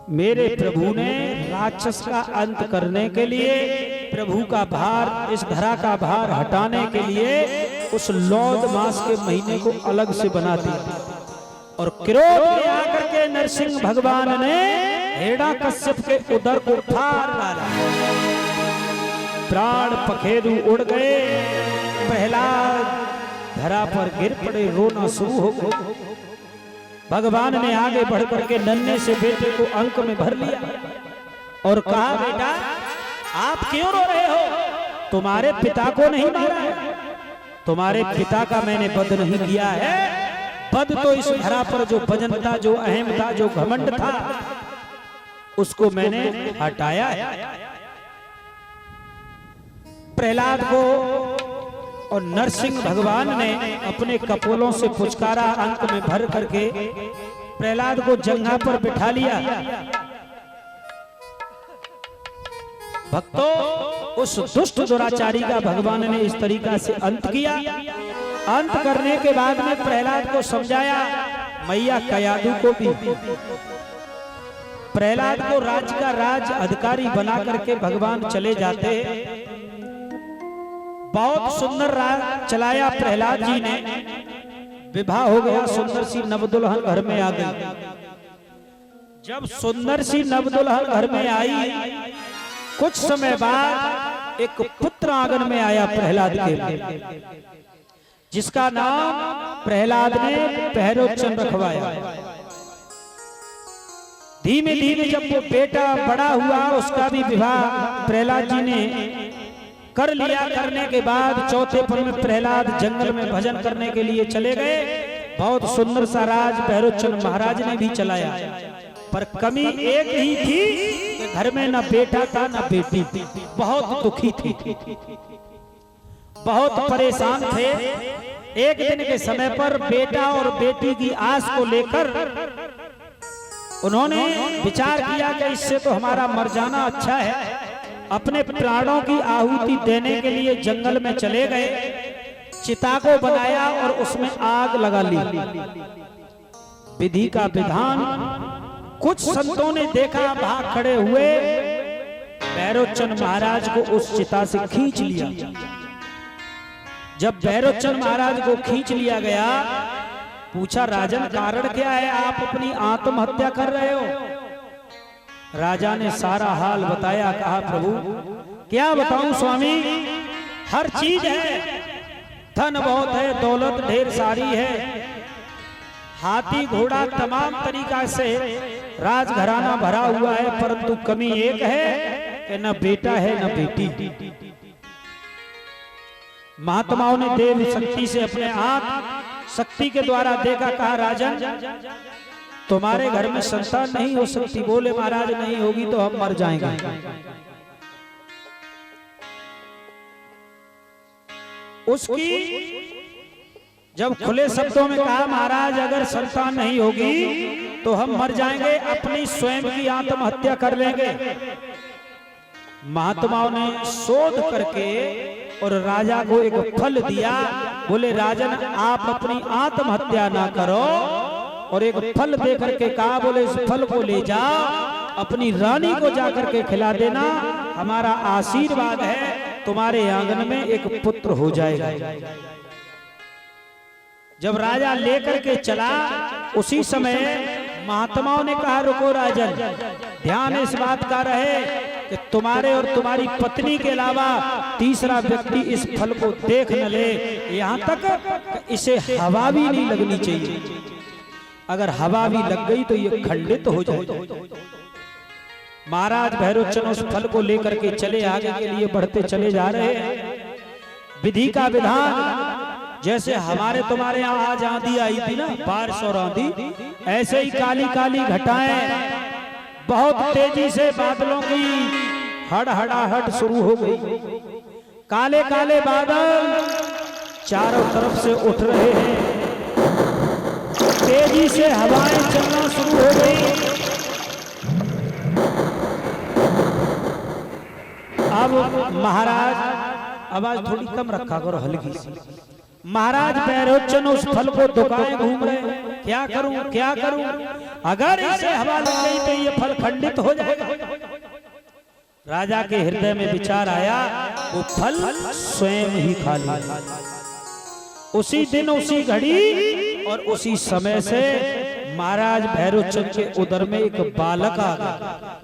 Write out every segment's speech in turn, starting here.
मेरे प्रभु ने राक्षस का अंत करने के लिए, प्रभु का भार, इस धरा का भार हटाने के लिए उस लौद मास के महीने को अलग से बना दिया। और क्रोध में आकर के नरसिंह भगवान ने हिरण्याकश्यप के उदर को फाड़ डाला। प्राण पखेरु उड़ गए, प्रहलाद धरा पर गिर पड़े, रोना शुरू हो गया। भगवान ने आगे बढ़ करके नन्हे से बेटे को अंक में भर लिया और कहा, बेटा आप क्यों रो रहे हो? तुम्हारे पिता को नहीं मारा है, तुम्हारे पिता का मैंने वध नहीं किया है। वध तो इस धरा पर जो वजन था, जो अहम था, जो घमंड था, उसको मैंने हटाया है। प्रहलाद को और नरसिंह भगवान ने अपने कपोलों से पुचकारा, अंक में भर करके प्रहलाद को जंघा पर बिठा लिया। भक्तों, उस दुष्ट दुराचारी का भगवान ने इस तरीका से अंत किया। अंत करने के बाद में प्रहलाद को समझाया, मैया कयादू को भी। प्रहलाद को राज्य का राज अधिकारी बना करके भगवान चले जाते। बहुत सुंदर राज चलाया प्रहलाद जी ने। विवाह हो गया, सुंदर सी नवदुल्हन घर में आ गई। जब सुंदर सी नवदुल्हन घर में आई, कुछ समय बाद एक पुत्र आंगन में आया प्रहलाद के, जिसका नाम प्रहलाद ने पहरोचन रखवाया। धीमे धीमे जब वो बेटा बड़ा हुआ, उसका भी विवाह प्रहलाद जी ने कर लिया। करने के बाद चौथे पल में प्रहलाद जंगल में भजन करने के लिए चले गए। बहुत सुंदर सा राज पहरोचन महाराज ने भी चलाया, पर कमी एक ही थी कि घर में न बेटा था न बेटी थी। बहुत दुखी थी, बहुत परेशान थे। एक दिन के समय पर बेटा और बेटी की आस को लेकर उन्होंने विचार किया कि इससे तो हमारा मर जाना अच्छा है। अपने प्राणों की आहुति देने के लिए जंगल में चले गए। चिता को बनाया और उसमें आग लगा ली। विधि का विधान। कुछ संतों ने देखा, भाग खड़े हुए, पहरोचन महाराज को उस चिता से खींच लिया। जब पहरोचन महाराज को खींच लिया गया, पूछा, राजन कारण क्या है, आप अपनी आत्महत्या कर रहे हो? राजा ने सारा हाल बताया। कहा, प्रभु क्या बताऊं स्वामी, हर चीज है, धन बहुत है, दौलत ढेर सारी है, हाथी घोड़ा तमाम तरीका से राजघराना भरा हुआ है, परंतु कमी एक है कि न बेटा है न बेटी। महात्माओं ने देव शक्ति से अपने आप शक्ति के द्वारा देखा। कहा, राजन तुम्हारे घर में संतान नहीं हो सकती। बोले, महाराज नहीं होगी तो हम मर जाएंगे। उसकी जब खुले शब्दों में कहा, महाराज अगर संतान नहीं होगी तो हम मर जाएंगे, अपनी स्वयं की आत्महत्या कर लेंगे। महात्माओं ने शोध करके और राजा को एक फल दिया। बोले, राजन आप अपनी आत्महत्या ना करो, और एक फल दे करके कहा, बोले इस फल को ले जाओ, अपनी रानी को जाकर के खिला देना, हमारा आशीर्वाद है, तुम्हारे आंगन में एक पुत्र हो जाएगा। जब राजा लेकर के चला, उसी समय महात्माओं ने कहा, रुको राजन, ध्यान इस बात का रहे कि तुम्हारे और तुम्हारी पत्नी के अलावा तीसरा व्यक्ति इस फल को देख न ले, यहाँ तक इसे हवा भी नहीं लगनी चाहिए। अगर हवा भी लग गई तो ये खंडित हो जाए। महाराज भैरोचन उस फल को लेकर के चले, आगे के लिए बढ़ते चले जा रहे हैं। विधि का विधान, जैसे हमारे तुम्हारे यहाँ आज आंधी आई थी ना, बारिश और आंधी, ऐसे ही काली काली घटाएं बहुत तेजी से बादलों की हड़हड़ाहट शुरू हो गई। काले काले बादल चारों तरफ से उठ रहे हैं, तेजी से हवाएं चलना शुरू हो गई। अब महाराज, आवाज थोड़ी कम रखा करो, हल्की सी। महाराज भैरोचन उस फल को दुकाएं घूम रहे, क्या करूं क्या करूं, अगर इसे हवा लग गई तो ये फल खंडित हो जाएगा। राजा के हृदय में विचार आया, वो फल स्वयं ही खा लिया। उसी दिन, उसी घड़ी और उसी समय से महाराज भैरवचंद के उदर में एक बालक आ गया।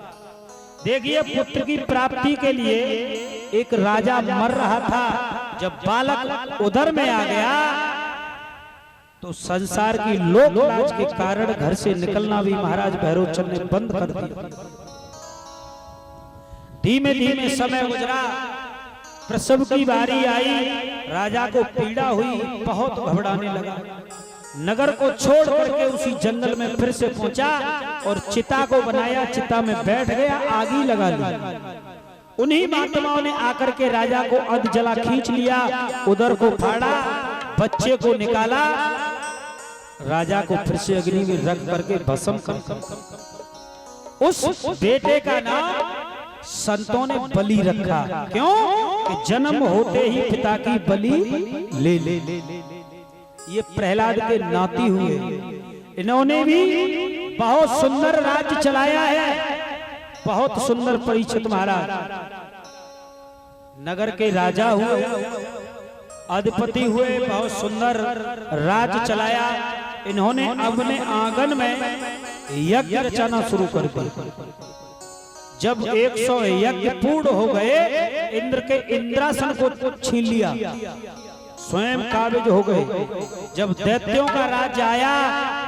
देखिए, पुत्र की प्राप्ति के लिए एक राजा मर रहा था, जब बालक उदर में आ गया तो संसार की लोक लाज के कारण घर से निकलना भी महाराज भैरवचंद ने बंद कर दिया। धीमे धीमे समय गुजरा, प्रसव की बारी आई, राजा को पीड़ा हुई, बहुत घबराने लगा। नगर को छोड़ करके उसी जंगल में फिर से पहुंचा और चिता को बनाया, चिता में बैठ गया, आगी लगा ली। उन्हीं महात्माओं ने आकर के राजा को अध जला खींच लिया, उदर को फाड़ा, बच्चे को निकाला, राजा को फिर से अग्नि में रख करके भस्म कर। उस बेटे का नाम संतों ने बलि रखा। क्यों? कि जन्म होते ही पिता की बलि ले ले। ये प्रहलाद के नाती हुए, इन्होंने भी बहुत सुंदर राज्य चलाया है, बहुत सुंदर। परीक्षित महाराज नगर के राजा हुए, अधिपति हुए, बहुत सुंदर राज्य चलाया। इन्होंने अपने आंगन में यज्ञ रचना शुरू कर दिया। जब 100 यज्ञ पूर्ण हो गए, इंद्र के इंद्रासन को छीन लिया, स्वयं काबिज हो गए। जब दैत्यों का राज्य आया,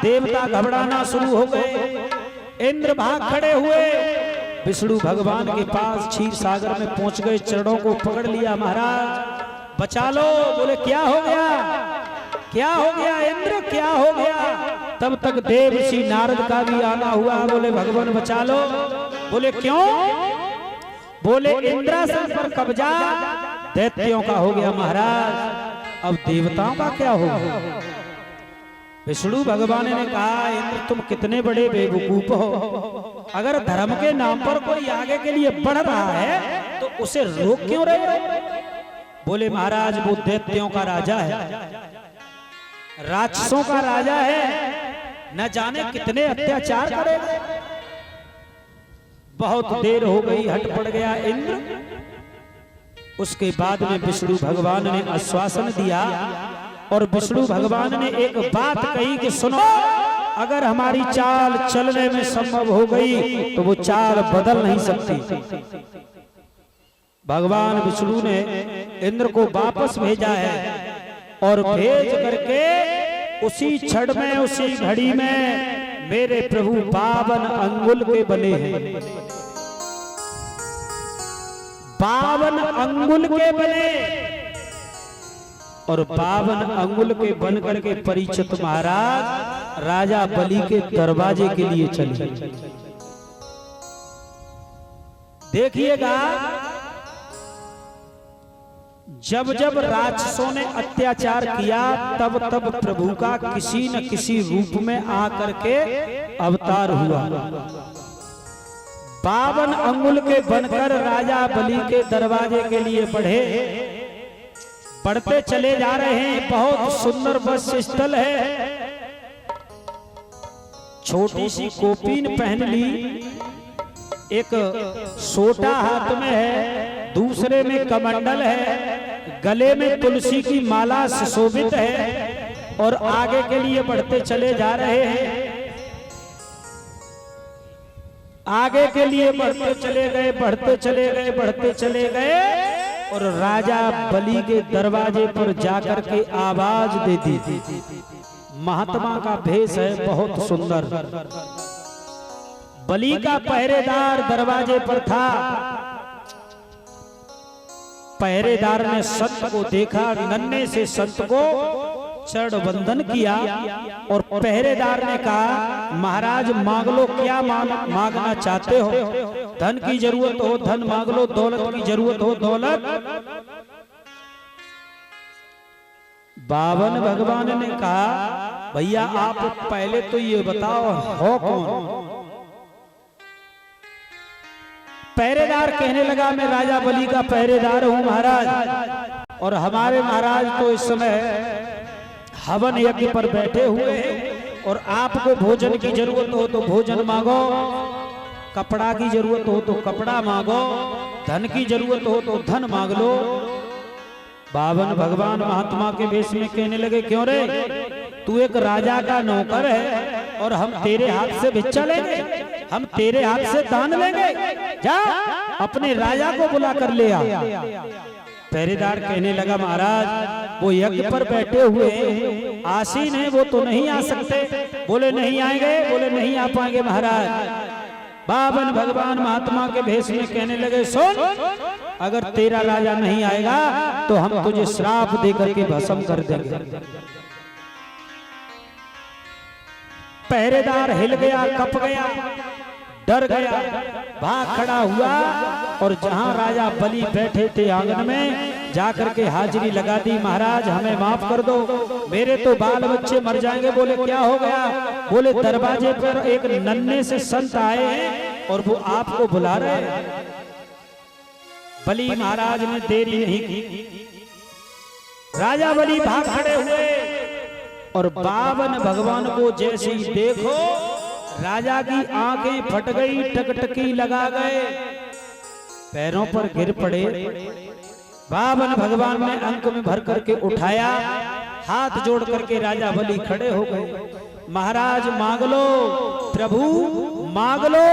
देवता घबराना शुरू हो गए, इंद्र भाग खड़े हुए, विष्णु भगवान के पास क्षीर सागर में पहुंच गए, चरणों को पकड़ लिया, महाराज बचा लो। बोले क्या हो गया, क्या हो गया इंद्र, क्या हो गया? तब तक देवर्षि नारद का भी आना हुआ। बोले भगवान बचा लो। बोले क्यों? बोले इंद्रासन पर कब्जा दैत्यों का हो गया महाराज, अब देवताओं का क्या होगा? विष्णु भगवान ने कहा, इंद्र तुम कितने बड़े बेवकूफ हो, अगर धर्म के नाम पर कोई आगे के लिए बढ़ रहा है तो उसे रोक क्यों रहे हो? बोले महाराज वो दैत्यों का राजा है, राक्षसों का राजा है, न जाने कितने अत्याचार करेगा। बहुत देर हो गई, हट पड़ गया इंद्र। उसके बाद में विष्णु भगवान ने आश्वासन दिया और विष्णु भगवान ने एक बात कही कि सुनो, अगर हमारी चाल चलने में संभव हो गई तो वो चाल बदल नहीं सकती। भगवान विष्णु ने इंद्र को वापस भेजा है और भेज करके उसी क्षण में, उसी घड़ी में मेरे प्रभु 52 अंगुल के बने हैं, 52 अंगुल के बने और 52 अंगुल के बन करके परीक्षित महाराज राजा बलि के दरवाजे के लिए चले। देखिएगा, जब जब राक्षसों ने अत्याचार किया तब तब प्रभु का किसी न किसी रूप में आकर के अवतार हुआ। 52 अंगुल के बनकर राजा बलि के दरवाजे के लिए बढ़े, बढ़ते चले जा रहे हैं। बहुत सुंदर बस स्थल है, छोटी सी कोपीन पहन ली, एक सोटा हाथ में है, दूसरे में कमंडल है, गले में तुलसी की माला सुशोभित है और आगे के लिए बढ़ते चले जा रहे हैं। आगे के लिए बढ़ते चले गए, बढ़ते चले गए, बढ़ते चले गए और राजा बलि के दरवाजे पर जाकर के आवाज दे दी। महात्मा का भेष है, बहुत सुंदर। बलि का पहरेदार दरवाजे पर था। पहरेदार ने संत को देखा, नन्हे से संत को चरण वंदन किया और पहरेदार ने कहा, महाराज मांग लो, क्या मांगना चाहते हो? धन की जरूरत हो धन मांग लो, दौलत की जरूरत हो दौलत। 52 भगवान ने कहा, भैया आप पहले तो ये बताओ हो कौन? पहरेदार कहने लगा, मैं राजा बलि का पहरेदार हूं महाराज, और हमारे महाराज तो इस समय हवन यज्ञ पर बैठे हुए हैं और आपको भोजन की जरूरत हो तो भोजन मांगो। कपड़ा की जरूरत हो तो कपड़ा मांगो, धन की जरूरत हो तो धन मांग लो। बावन भगवान महात्मा के वेश में कहने लगे, क्यों रे, तू एक राजा का नौकर है और हम तेरे हाथ से भिक्षा लेंगे, हम तेरे हाथ से दान लेंगे, जा अपने राजा को बुला कर ले आ। पहरेदार कहने लगा, महाराज वो यज्ञ पर बैठे हुए आसीन है, वो तो नहीं आ सकते। बोले नहीं आएंगे, बोले नहीं आ पाएंगे महाराज। बावन भगवान महात्मा के भेष में कहने लगे, सुन, अगर तेरा राजा नहीं आएगा तो हम तुझे श्राप देकर के भस्म कर देंगे। पहरेदार हिल गया, कप गया, डर गया, भाग खड़ा हुआ और जहां राजा बलि बैठे थे आंगन में जाकर के हाजिरी लगा दी। महाराज हमें माफ कर दो, मेरे तो बाल बच्चे मर जाएंगे। बोले क्या हो गया? बोले दरवाजे पर एक नन्हे से संत आए हैं और वो आपको बुला रहे हैं। बलि महाराज ने देरी नहीं की, राजा बलि भाग खड़े हुए और बावन भगवान को जैसे ही देखो राजा की आंखें फट गई, टकटकी लगा गए, पैरों पर गिर पड़े। बावन भगवान ने अंक में भर करके उठाया, हाथ जोड़ करके राजा बलि खड़े हो गए। महाराज मांग लो, प्रभु मांग लो,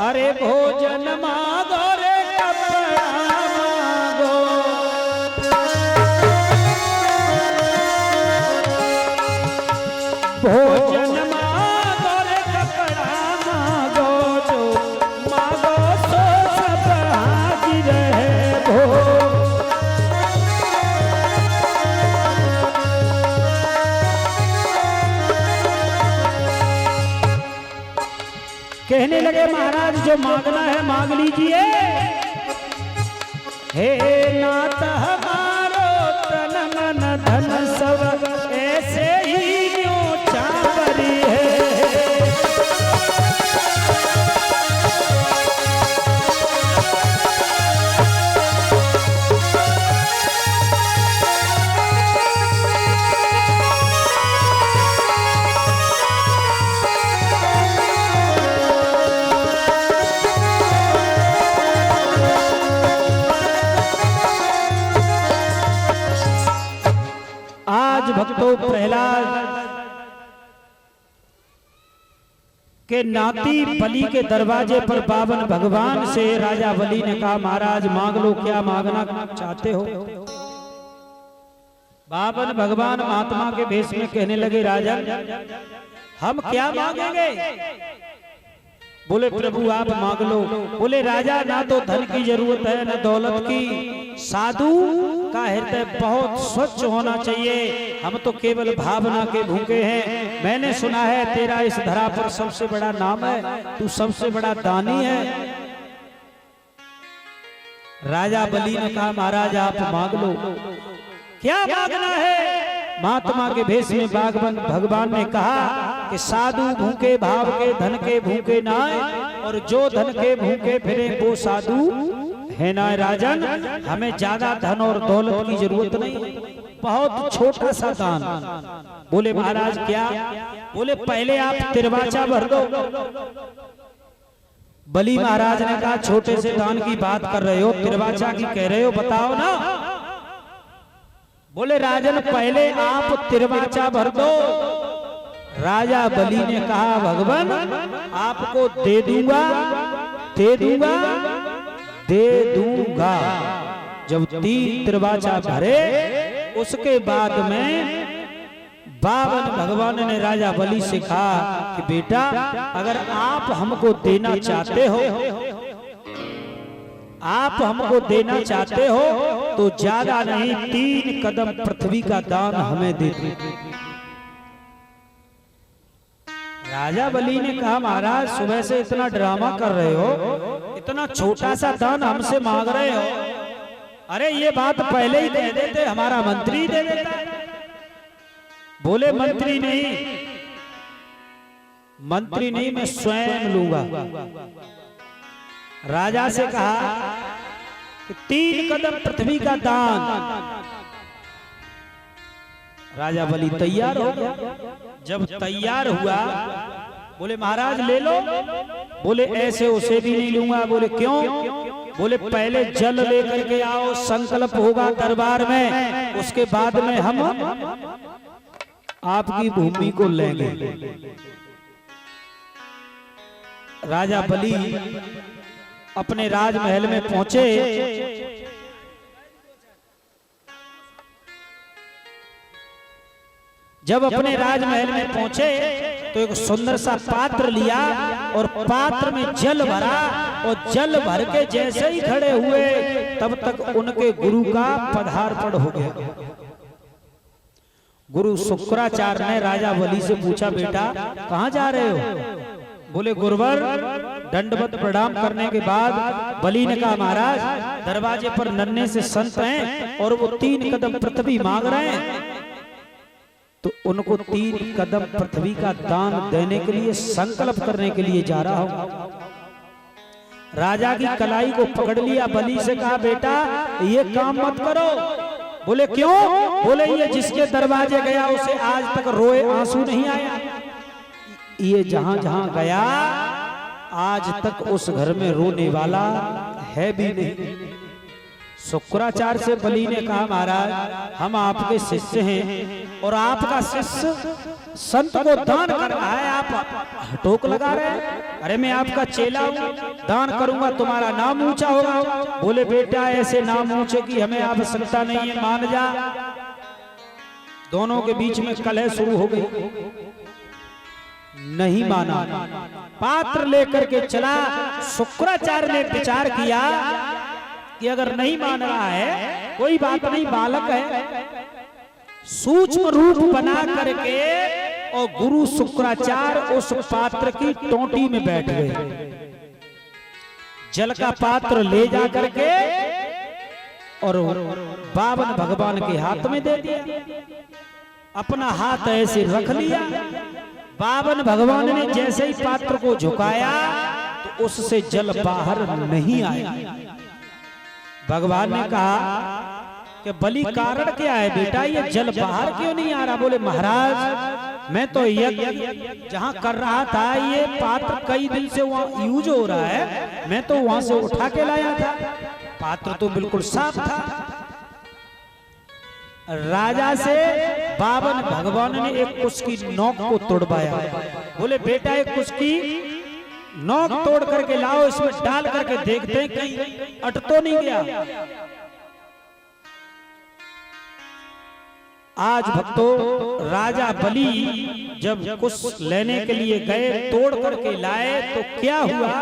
अरे भोजन मांगो रे कपड़ा मांगो, भोजन मांगो रे कपड़ा मांगो, जो मांगो सो सब हाजिर है भो। कहने लगे, महाराज जो मांगना है मांग लीजिए। हे नाथ हमारो तन मन धन सब ऐसे ही क्यों चावरी है। भक्तों प्रहलाद के नाती बलि के दरवाजे पर बावन भगवान से राजा बलि ने कहा, महाराज मांग लो, क्या मांगना चाहते हो। बावन भगवान महात्मा के भेष में कहने लगे, राजन हम क्या मांगेंगे। बोले प्रभु आप मांग लो। बोले राजा ना तो धन की जरूरत है ना दौलत की, साधु का हृदय बहुत स्वच्छ होना चाहिए। हम तो केवल भावना के भूखे हैं। मैंने सुना है तेरा इस धरा पर सबसे बड़ा नाम है, तू सबसे बड़ा दानी है। राजा बलि ने कहा, महाराज आप मांग लो, क्या मांगना है। महात्मा के भेष में बागवन भगवान ने कहा कि साधु भूखे भाव के धन के भूखे नाय, और जो धन के भूखे फिरे वो साधु है ना। राजन हमें ज्यादा धन और दौलत की जरूरत नहीं, बहुत छोटा सा दान। बोले महाराज क्या। बोले पहले आप तिरवाचा भर दो। बलि महाराज ने कहा, छोटे से दान की बात कर रहे हो, तिरवाचा की कह रहे हो, बताओ ना। बोले राजन पहले आप तिरवाचा भर दो। राजा बलि ने कहा, भगवान आपको दे दूंगा, दे दूंगा, दे दूंगा। जब 3 तिरवाचा भरे उसके बाद में बावन भगवान ने राजा बलि से कहा कि बेटा अगर आप हमको देना चाहते हो, आप हमको देना चाहते हो तो ज्यादा नहीं 3 कदम पृथ्वी का दान हमें दे दो। राजा बलि ने कहा, महाराज सुबह से इतना ड्रामा कर रहे हो, इतना छोटा सा दान हमसे मांग रहे हो। अरे ये बात पहले ही कह देते, हमारा मंत्री दे देता। बोले मंत्री नहीं, मंत्री नहीं, मैं स्वयं लूंगा। राजा से कहा कि 3 कदम पृथ्वी का दान। राजा बलि तैयार हो गया। जब तैयार हुआ बोले महाराज ले लो। बोले ऐसे उसे भी नहीं लूंगा। बोले क्यों? बोले पहले जल लेकर के आओ, संकल्प होगा दरबार में, उसके बाद में हम आपकी भूमि को लेंगे। राजा बलि अपने राजमहल में पहुंचे। जब अपने राजमहल में पहुंचे तो एक सुंदर सा पात्र लिया और पात्र में जल भरा, और जल भर के जैसे ही खड़े हुए तब तक उनके गुरु का पदार्पण हो गया। गुरु शुक्राचार्य ने राजा बलि से पूछा, बेटा कहाँ जा रहे हो? बोले गुरुवर। दंडवत प्रणाम करने के बाद बलि ने कहा, महाराज दरवाजे पर नन्हे से संत हैं और वो 3 कदम पृथ्वी मांग रहे हैं, तो उनको 3 कदम पृथ्वी का दान देने के लिए संकल्प करने के लिए जा रहा हूं। राजा की कलाई को पकड़ लिया, बलि से कहा, बेटा ये काम मत करो। बोले क्यों? बोले ये जिसके दरवाजे गया उसे आज तक रोए आंसू नहीं आया। ये जहां जहां गया आज तक उस घर में रोने वाला है भी नहीं। शुक्राचार्य से बलि ने कहा, महाराज हम आपके शिष्य हैं और आपका शिष्य संत को दान कर रहा है, आप टोक लगा रहे हैं। अरे मैं आपका चेला हूं, दान करूंगा तुम्हारा नाम ऊंचा होगा। बोले बेटा ऐसे नाम ऊंचे की हमें आवश्यकता नहीं है, मान जा। दोनों के बीच में कलह शुरू हो गई, नहीं माना। पात्र लेकर के चला। शुक्राचार्य ने विचार किया कि अगर नहीं मान रहा है कोई बात नहीं, बालक है। सूक्ष्म रूप बना करके और गुरु शुक्राचार्य उस पात्र की टोंटी में बैठ गए। जल का पात्र ले जा करके और बावन भगवान के हाथ में दे दिया। अपना हाथ ऐसे रख लिया। बावन भगवान ने जैसे ही पात्र को झुकाया तो उससे जल बाहर नहीं आया। भगवान ने कहा कि बलि कारण क्या है बेटा, ये जल बाहर क्यों नहीं आ रहा? बोले महाराज मैं तो यज्ञ जहां कर रहा था, ये पात्र कई दिन से वहां यूज हो रहा है, मैं तो वहां से उठा के लाया था, पात्र तो बिल्कुल साफ था। राजा से बावन भगवान ने एक कुश की नोक को तोड़वाया। बोले बेटा एक कुश की नोक तोड़ करके लाओ, इसमें डाल करके देखते हैं कहीं अट तो नहीं गया। आज भक्तों राजा बलि जब कुश लेने के लिए गए, तोड़ करके लाए तो क्या हुआ?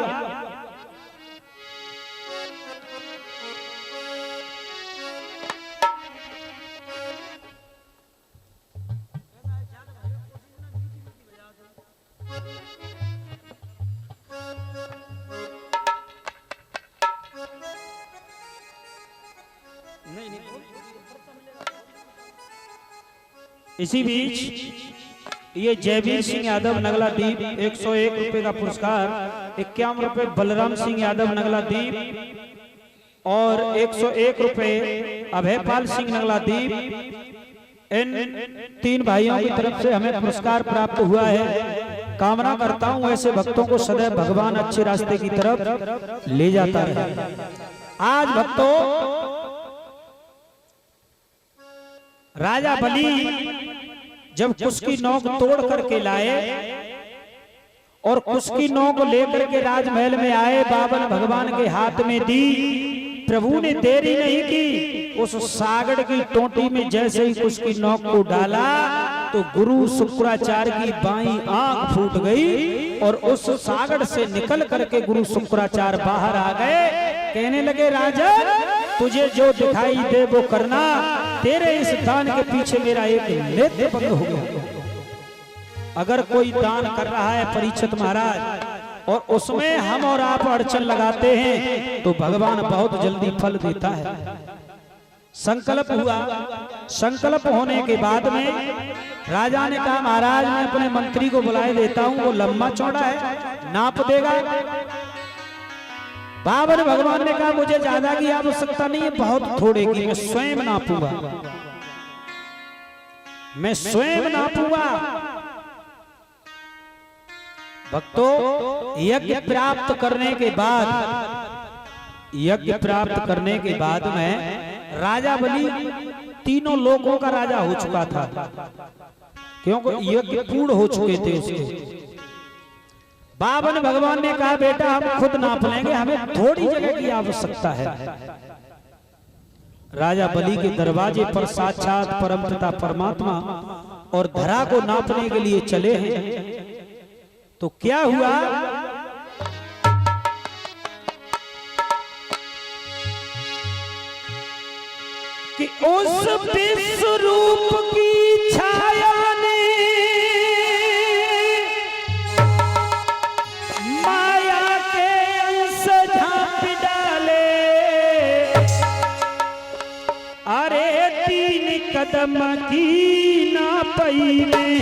इसी बीच ये जयवीर सिंह यादव नगला दीप 101 रुपए का पुरस्कार, 51 रुपए बलराम सिंह यादव नगला दीप और 101 रुपए अभयपाल सिंह नगला दीप, इन 3 भाइयों की तरफ से हमें पुरस्कार प्राप्त हुआ है। कामना करता हूं ऐसे भक्तों को सदैव भगवान अच्छे रास्ते की तरफ ले जाता रहे। आज भक्तों राजा बलि जब कुश की नोक तोड़ करके लाए और कुश की नोक लेकर के राजमहल में आए, बावन भगवान के हाथ में दी। प्रभु ने देरी नहीं की, उस सागड़ की टोंटी में जैसे ही कुश की नोक को डाला तो गुरु शुक्राचार्य की बाईं आंख फूट गई और उस सागड़ से निकल करके गुरु शुक्राचार्य बाहर आ गए। कहने लगे राजन तुझे जो दिखाई दे वो करना, तेरे इस दान के पीछे मेरा एक नेत्र बंद हो गया। अगर कोई दान कर रहा है परीक्षित महाराज और उसमें हम और आप अड़चन लगाते हैं तो भगवान बहुत जल्दी फल देता है। संकल्प हुआ। संकल्प होने के बाद में राजा ने कहा महाराज मैं अपने मंत्री को बुलाए देता हूं, वो लंबा चौड़ा है, नाप देगा। बावन भगवान ने कहा मुझे ज्यादा की आवश्यकता नहीं है, बहुत थोड़े की, मैं स्वयं नापूंगा, मैं स्वयं नापूंगा। भक्तों, यज्ञ प्राप्त करने के बाद, यज्ञ प्राप्त करने के बाद में राजा बलि तीनों लोकों का राजा हो चुका था, क्योंकि यज्ञ पूर्ण हो चुके थे उसके। बाबा ने, भगवान ने कहा बेटा हम खुद नाप लेंगे, हमें थोड़ी जगह की आवश्यकता है। राजा बलि के दरवाजे पर साक्षात परमपिता परमात्मा और धरा को नापने के लिए चले हैं। तो क्या हुआ कि उस विश्व रूप की छाया ने माया के अंश झांप डाले। अरे 3 कदम की नापई में,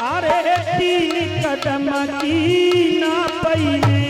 अरे 3 कदम की नापई में